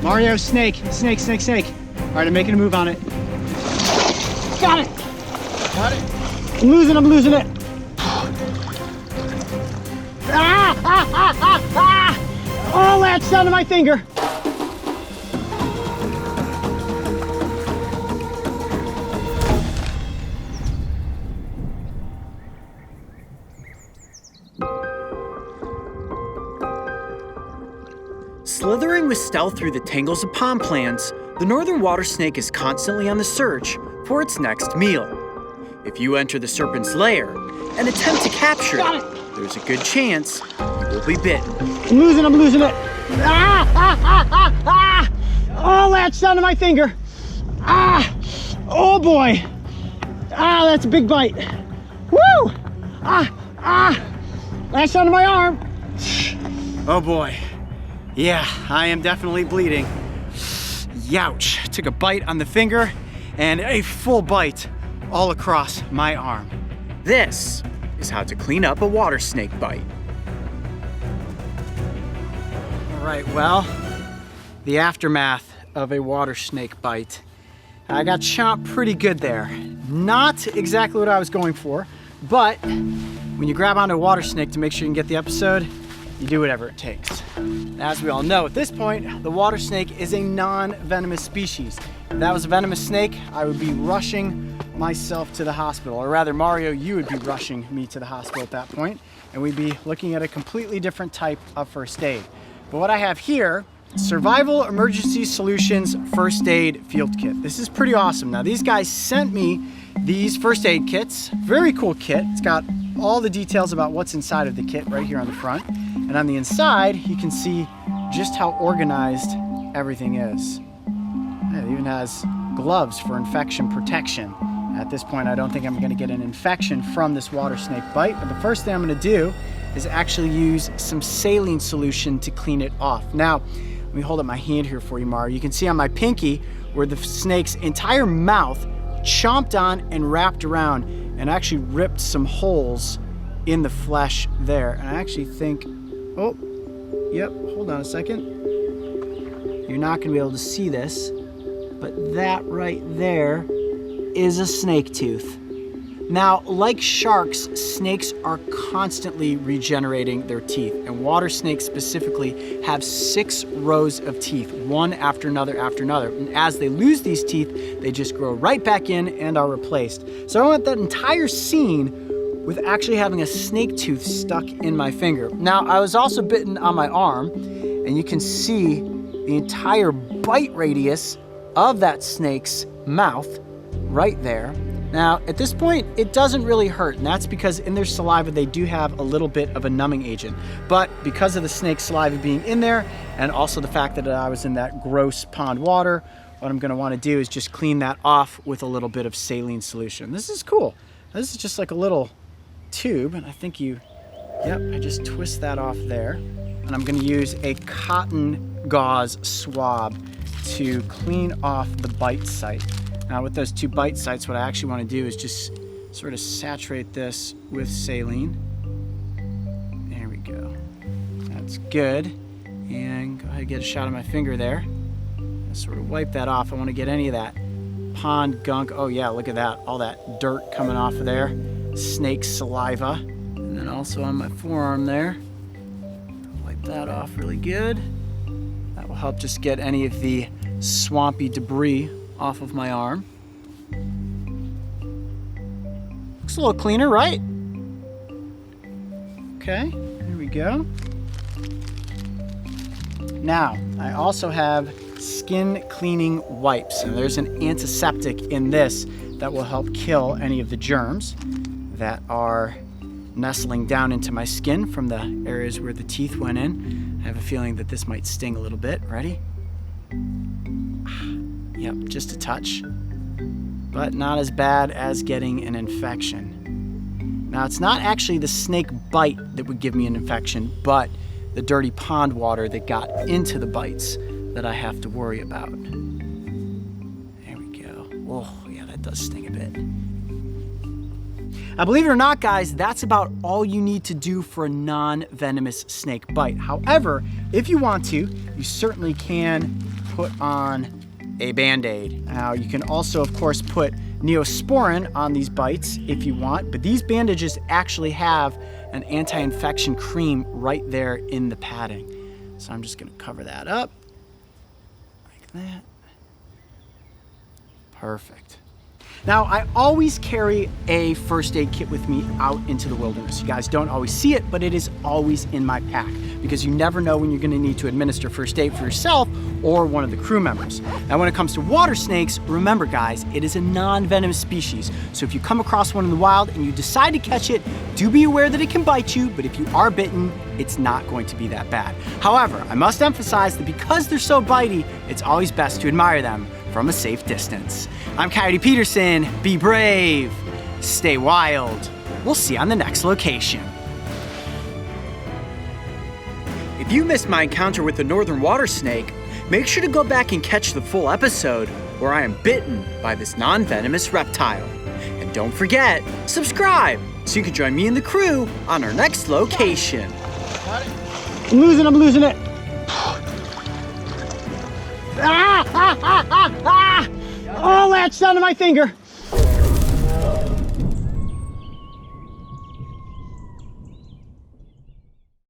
Mario, snake. All right, I'm making a move on it. Got it. I'm losing it. Oh, latched onto my finger. Slithering with stealth through the tangles of palm plants, the northern water snake is constantly on the search for its next meal. If you enter the serpent's lair and attempt to capture it, there's a good chance you will be bitten. I'm losing it. Oh, latched onto my finger. Oh boy. That's a big bite. Woo! Latched onto my arm. Oh boy. Yeah, I am definitely bleeding. Youch. Took a bite on the finger and a full bite all across my arm. This is how to clean up a water snake bite. All right, well, the aftermath of a water snake bite. I got chomped pretty good there. Not exactly what I was going for, but when you grab onto a water snake to make sure you can get the episode, you do whatever it takes. As we all know at this point, the water snake is a non-venomous species. If that was a venomous snake, I would be rushing myself to the hospital, or rather, Mario, you would be rushing me to the hospital at that point, and we'd be looking at a completely different type of first aid. But what I have here, Survival Emergency Solutions First Aid Field Kit. This is pretty awesome. Now, these guys sent me these first aid kits. Very cool kit. It's got all the details about what's inside of the kit right here on the front. And on the inside, you can see just how organized everything is. It even has gloves for infection protection. At this point, I don't think I'm going to get an infection from this water snake bite, but the first thing I'm going to do is actually use some saline solution to clean it off. Now, let me hold up my hand here for you, Mario. You can see on my pinky where the snake's entire mouth chomped on and wrapped around and actually ripped some holes in the flesh there. And I actually think, oh, yep, hold on a second. You're not gonna be able to see this, but that right there is a snake tooth. Now, like sharks, snakes are constantly regenerating their teeth, and water snakes specifically have 6 rows of teeth, one after another after another. And as they lose these teeth, they just grow right back in and are replaced. So I want that entire scene with actually having a snake tooth stuck in my finger. Now, I was also bitten on my arm, and you can see the entire bite radius of that snake's mouth right there. Now, at this point, it doesn't really hurt, and that's because in their saliva, they do have a little bit of a numbing agent. But because of the snake's saliva being in there, and also the fact that I was in that gross pond water, what I'm gonna wanna do is just clean that off with a little bit of saline solution. This is cool. This is just like a little tube, and I think I just twist that off there. And I'm gonna use a cotton gauze swab to clean off the bite site. Now with those 2 bite sites, what I actually want to do is just sort of saturate this with saline. There we go. That's good. And go ahead and get a shot of my finger there. Sort of wipe that off. I want to get any of that pond gunk. Oh yeah, look at that. All that dirt coming off of there. Snake saliva. And then also on my forearm there. Wipe that off really good. That will help just get any of the swampy debris off of my arm. Looks a little cleaner, right? Okay, there we go. Now, I also have skin cleaning wipes, and there's an antiseptic in this that will help kill any of the germs that are nestling down into my skin from the areas where the teeth went in. I have a feeling that this might sting a little bit. Ready? Yep, just a touch, but not as bad as getting an infection. Now, it's not actually the snake bite that would give me an infection, but the dirty pond water that got into the bites that I have to worry about. There we go. Oh, yeah, that does sting a bit. Now, believe it or not, guys, that's about all you need to do for a non-venomous snake bite. However, if you want to, you certainly can put on a Band-Aid. Now you can also, of course, put neosporin on these bites if you want, but these bandages actually have an anti-infection cream right there in the padding. So I'm just gonna cover that up like that. Perfect. Now, I always carry a first aid kit with me out into the wilderness. You guys don't always see it, but it is always in my pack because you never know when you're gonna need to administer first aid for yourself or one of the crew members. Now, when it comes to water snakes, remember guys, it is a non-venomous species. So if you come across one in the wild and you decide to catch it, do be aware that it can bite you, but if you are bitten, it's not going to be that bad. However, I must emphasize that because they're so bitey, it's always best to admire them from a safe distance. I'm Coyote Peterson. Be brave, stay wild. We'll see you on the next location. If you missed my encounter with the northern water snake, make sure to go back and catch the full episode where I am bitten by this non-venomous reptile. And don't forget, subscribe so you can join me and the crew on our next location. I'm losing it. Ah! Oh, latched onto my finger.